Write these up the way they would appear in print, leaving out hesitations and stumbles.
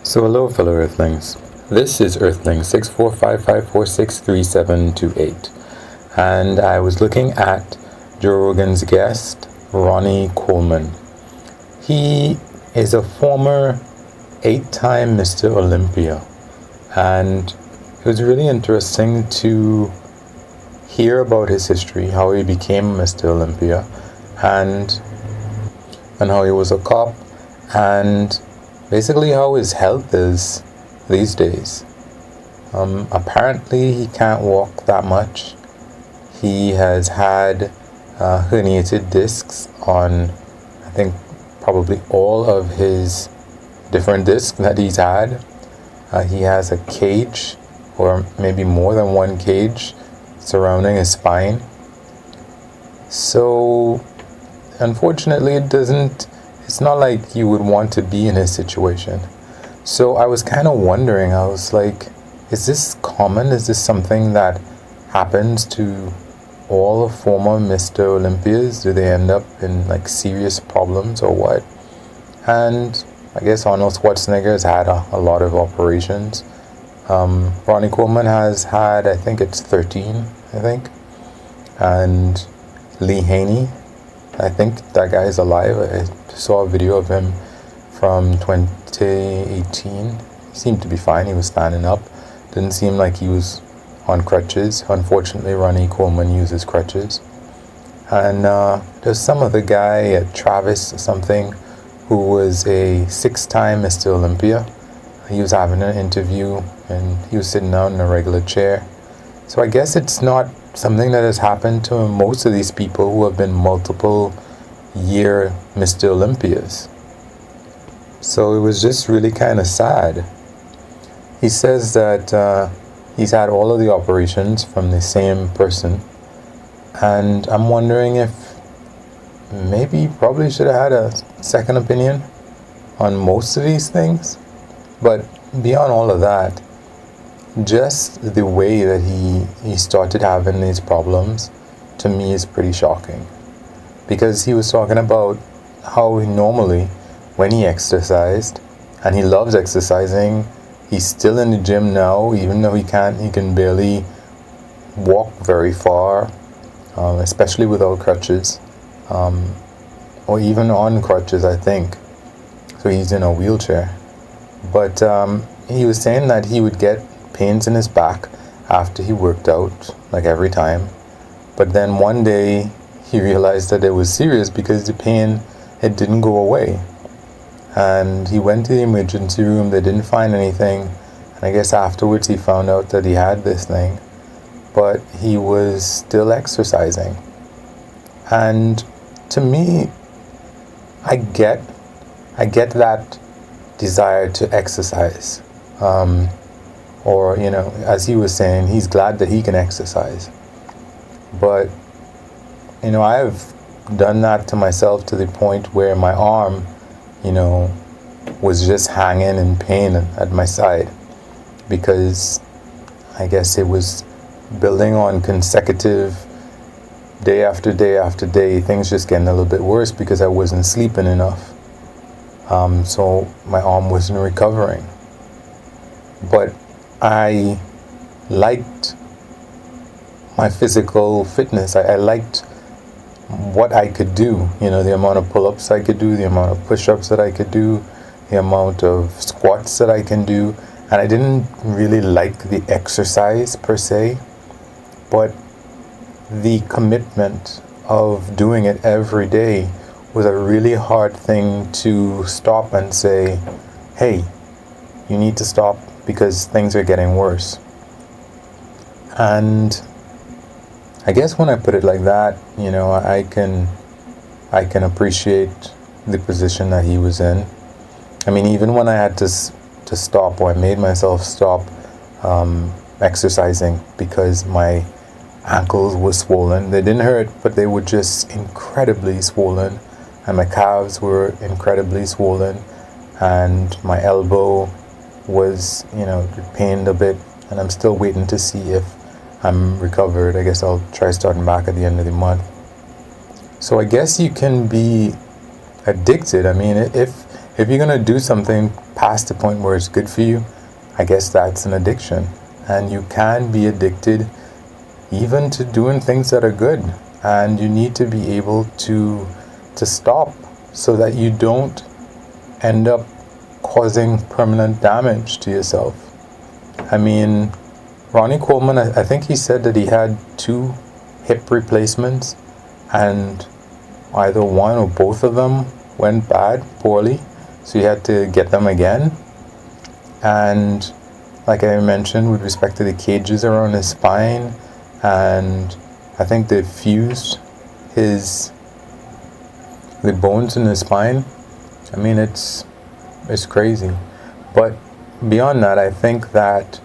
So hello fellow Earthlings, this is Earthling 6455463728, and I was looking at Joe Rogan's guest, Ronnie Coleman. He is a former 8-time Mr. Olympia, and it was really interesting to hear about his history, how he became Mr. Olympia, and how he was a cop, and basically how his health is these days. Apparently he can't walk that much. He has had herniated discs on, I think, probably all of his different discs that he's had. He has a cage, or maybe more than one cage, surrounding his spine. So unfortunately it's not like you would want to be in his situation. So I was kind of wondering, I was like, is this common? Is this something that happens to all former Mr. Olympias? Do they end up in like serious problems or what? And I guess Arnold Schwarzenegger has had a lot of operations. Ronnie Coleman has had, I think it's 13, and Lee Haney, I think that guy is alive. I saw a video of him from 2018. He seemed to be fine. He was standing up. Didn't seem like he was on crutches. Unfortunately, Ronnie Coleman uses crutches. And there's some other guy, Travis or something, who was a 6-time Mr. Olympia. He was having an interview and he was sitting down in a regular chair. So I guess it's not something that has happened to most of these people who have been multiple year Mr. Olympias. So it was just really kind of sad. He says that he's had all of the operations from the same person, and I'm wondering if maybe he probably should have had a second opinion on most of these things. But beyond all of that, just the way that he started having these problems, to me, is pretty shocking. Because he was talking about how normally when he exercised, and he loves exercising, he's still in the gym now, even though he can barely walk very far, especially without crutches, or even on crutches, I think. So he's in a wheelchair. But he was saying that he would get pains in his back after he worked out, like every time. But then one day he realized that it was serious because the pain, it didn't go away. And he went to the emergency room. They didn't find anything. And I guess afterwards he found out that he had this thing. But he was still exercising. And to me, I get that desire to exercise. Or, as he was saying, he's glad that he can exercise. But, I've done that to myself to the point where my arm, was just hanging in pain at my side. Because I guess it was building on consecutive day after day after day, things just getting a little bit worse because I wasn't sleeping enough. So my arm wasn't recovering. But I liked my physical fitness. I liked what I could do, the amount of pull-ups I could do, the amount of push-ups that I could do, the amount of squats that I can do. And I didn't really like the exercise per se, but the commitment of doing it every day was a really hard thing to stop and say, hey, you need to stop because things are getting worse. And I guess when I put it like that, I can appreciate the position that he was in. I mean, even when I had to stop, or I made myself stop exercising because my ankles were swollen. They didn't hurt, but they were just incredibly swollen, and my calves were incredibly swollen, and my elbow was, pained a bit, and I'm still waiting to see if I'm recovered. I guess I'll try starting back at the end of the month. So I guess you can be addicted. I mean, if if you're going to do something past the point where it's good for you, I guess that's an addiction. And you can be addicted even to doing things that are good. And you need to be able to stop so that you don't end up causing permanent damage to yourself. I mean, Ronnie Coleman, I think he said that he had 2 hip replacements, and either one or both of them went poorly, so he had to get them again. And like I mentioned, with respect to the cages around his spine, and I think they fused the bones in his spine. I mean, it's crazy. But beyond that, I think that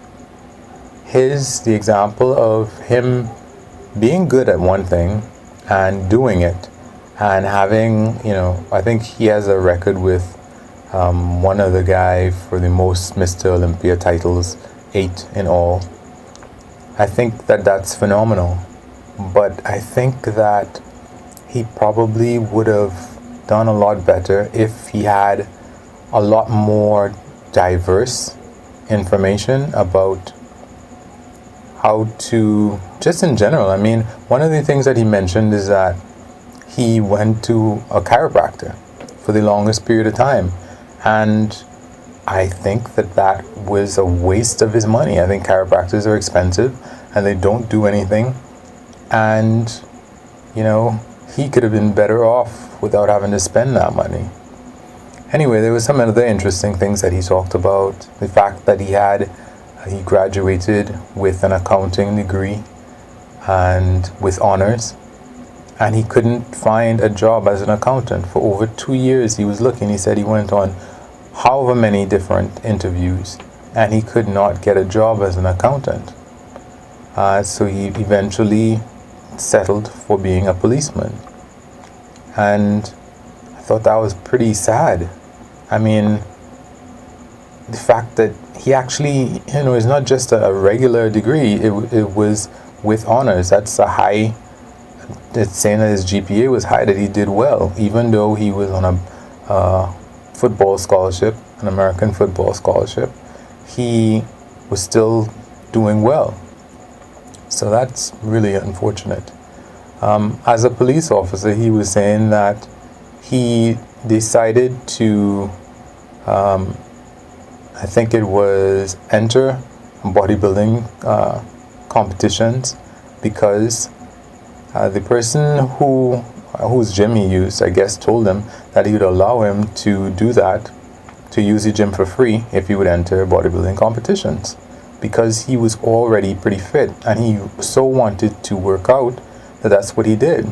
the example of him being good at one thing and doing it, and having, I think he has a record with one other guy for the most Mr. Olympia titles, 8 in all. I think that that's phenomenal. But I think that he probably would have done a lot better if he had a lot more diverse information about how to, just in general. I mean, one of the things that he mentioned is that he went to a chiropractor for the longest period of time. And I think that was a waste of his money. I think chiropractors are expensive and they don't do anything. And, he could have been better off without having to spend that money. Anyway, there were some other interesting things that he talked about. The fact that he graduated with an accounting degree and with honors, and he couldn't find a job as an accountant. For over 2 years he was looking. He said he went on however many different interviews and he could not get a job as an accountant. So he eventually settled for being a policeman. And I thought that was pretty sad. I mean, the fact that he actually, is not just a regular degree, it was with honors. That's a high, it's saying that his GPA was high, that he did well, even though he was on a football scholarship, an American football scholarship. He was still doing well. So that's really unfortunate. As a police officer, he was saying that he decided to, I think it was enter bodybuilding competitions because the person whose gym he used, I guess, told him that he would allow him to do that, to use the gym for free if he would enter bodybuilding competitions, because he was already pretty fit and he so wanted to work out that's what he did.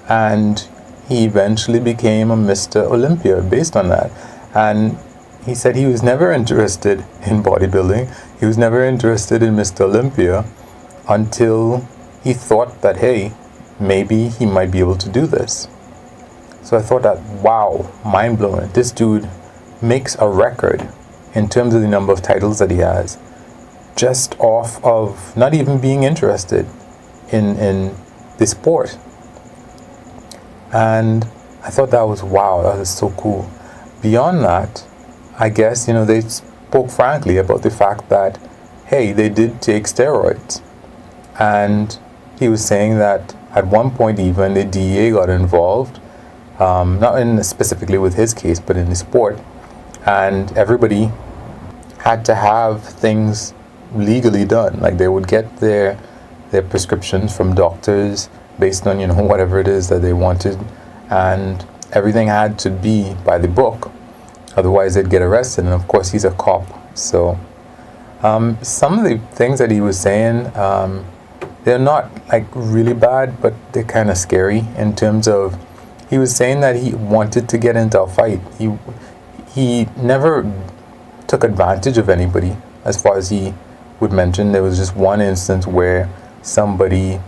And he eventually became a Mr. Olympia based on that. And he said he was never interested in bodybuilding. He was never interested in Mr. Olympia until he thought that, hey, maybe he might be able to do this. So I thought that, wow, mind-blowing. This dude makes a record in terms of the number of titles that he has, just off of not even being interested in the sport. And I thought that was, wow, that was so cool. Beyond that, I guess, they spoke frankly about the fact that, hey, they did take steroids. And he was saying that at one point even the DEA got involved, not specifically with his case, but in the sport. And everybody had to have things legally done. Like they would get their prescriptions from doctors based on, whatever it is that they wanted. And everything had to be by the book. Otherwise they'd get arrested. And of course he's a cop. So some of the things that he was saying, they're not like really bad, but they're kind of scary in terms of, he was saying that he wanted to get into a fight. He never took advantage of anybody, as far as he would mention. There was just one instance where somebody,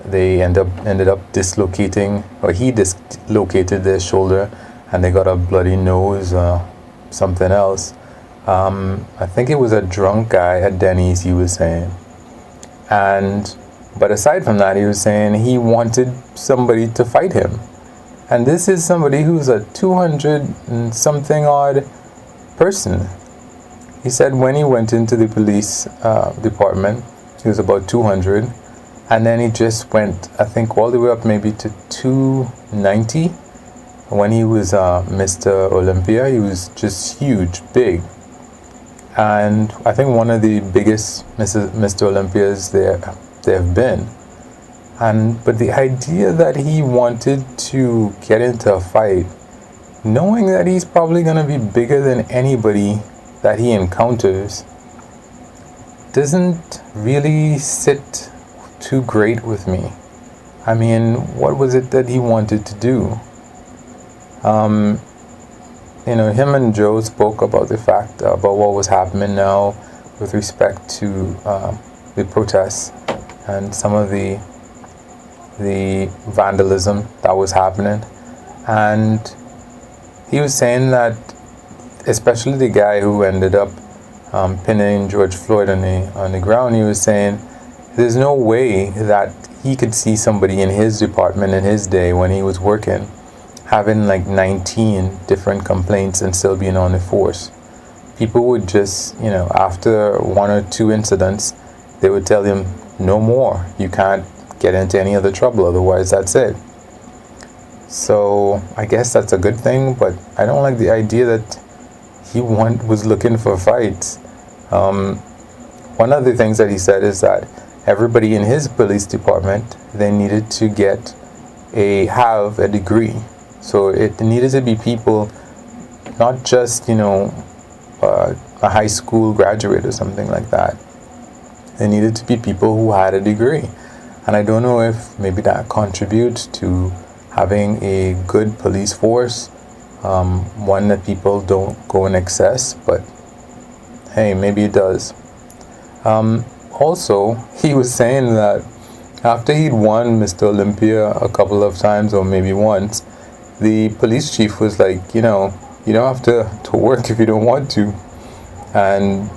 they ended up dislocating, or he dislocated their shoulder and they got a bloody nose, something else. I think it was a drunk guy at Denny's, he was saying. But aside from that, he was saying he wanted somebody to fight him. And this is somebody who's a 200 and something odd person. He said when he went into the police department, he was about 200. And then he just went, I think, all the way up maybe to 290. When he was Mr. Olympia, he was just huge, big. And I think one of the biggest Mr. Olympias there have been. But the idea that he wanted to get into a fight, knowing that he's probably going to be bigger than anybody that he encounters, doesn't really sit too great with me. I mean, what was it that he wanted to do? You know, him and Joe spoke about the fact about what was happening now with respect to the protests and some of the vandalism that was happening. And he was saying that, especially the guy who ended up pinning George Floyd on the ground, he was saying there's no way that he could see somebody in his department in his day when he was working having like 19 different complaints and still being on the force. People would just, you know, after one or two incidents, they would tell him, no more, you can't get into any other trouble, otherwise that's it. So I guess that's a good thing, but I don't like the idea that he was looking for fights. One of the things that he said is that everybody in his police department, they needed to have a degree. So it needed to be people, not just, you know, a high school graduate or something like that. They needed to be people who had a degree. And I don't know if maybe that contributes to having a good police force, one that people don't go in excess, but hey, maybe it does. Also, he was saying that after he'd won Mr. Olympia a couple of times, or maybe once, the police chief was like, you know, you don't have to work if you don't want to. And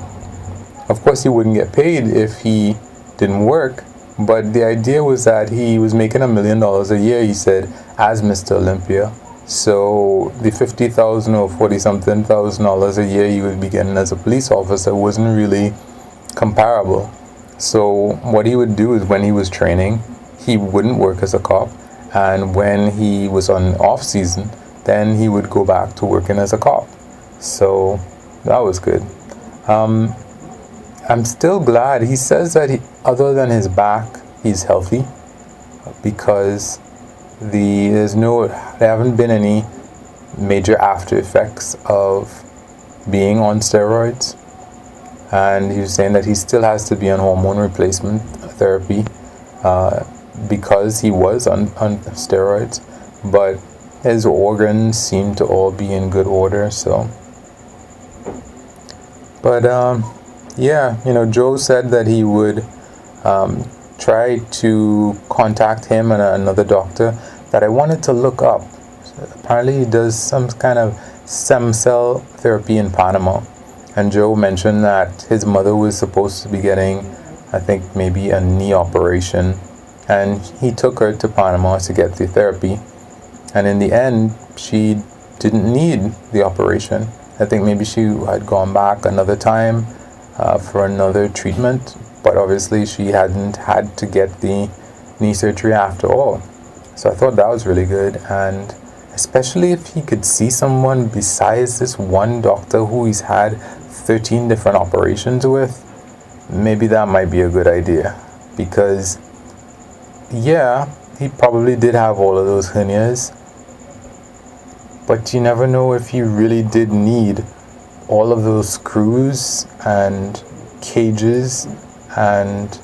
of course he wouldn't get paid if he didn't work, but the idea was that he was making $1 million a year, he said, as Mr. Olympia. So the $50,000 or $40-something thousand a year he would be getting as a police officer wasn't really comparable. So what he would do is, when he was training, he wouldn't work as a cop, and when he was on off season, then he would go back to working as a cop. So that was good. I'm still glad. He says that other than his back, he's healthy, because there haven't been any major after effects of being on steroids. And he was saying that he still has to be on hormone replacement therapy because he was on steroids, but his organs seem to all be in good order. So, but yeah, you know, Joe said that he would try to contact him and another doctor that I wanted to look up. Apparently he does some kind of stem cell therapy in Panama. And Joe mentioned that his mother was supposed to be getting, I think, maybe a knee operation. And he took her to Panama to get the therapy. And in the end, she didn't need the operation. I think maybe she had gone back another time for another treatment. But obviously she hadn't had to get the knee surgery after all. So I thought that was really good. And especially if he could see someone besides this one doctor who he's had 13 different operations with, maybe that might be a good idea. Because yeah, he probably did have all of those hernias, but you never know if he really did need all of those screws and cages and,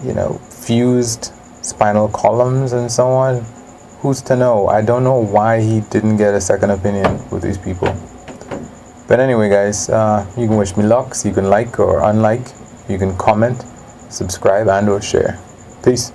you know, fused spinal columns and so on. Who's to know? I don't know why he didn't get a second opinion with these people. But anyway, guys, you can wish me luck. So you can like or unlike. You can comment, subscribe, and or share. Peace.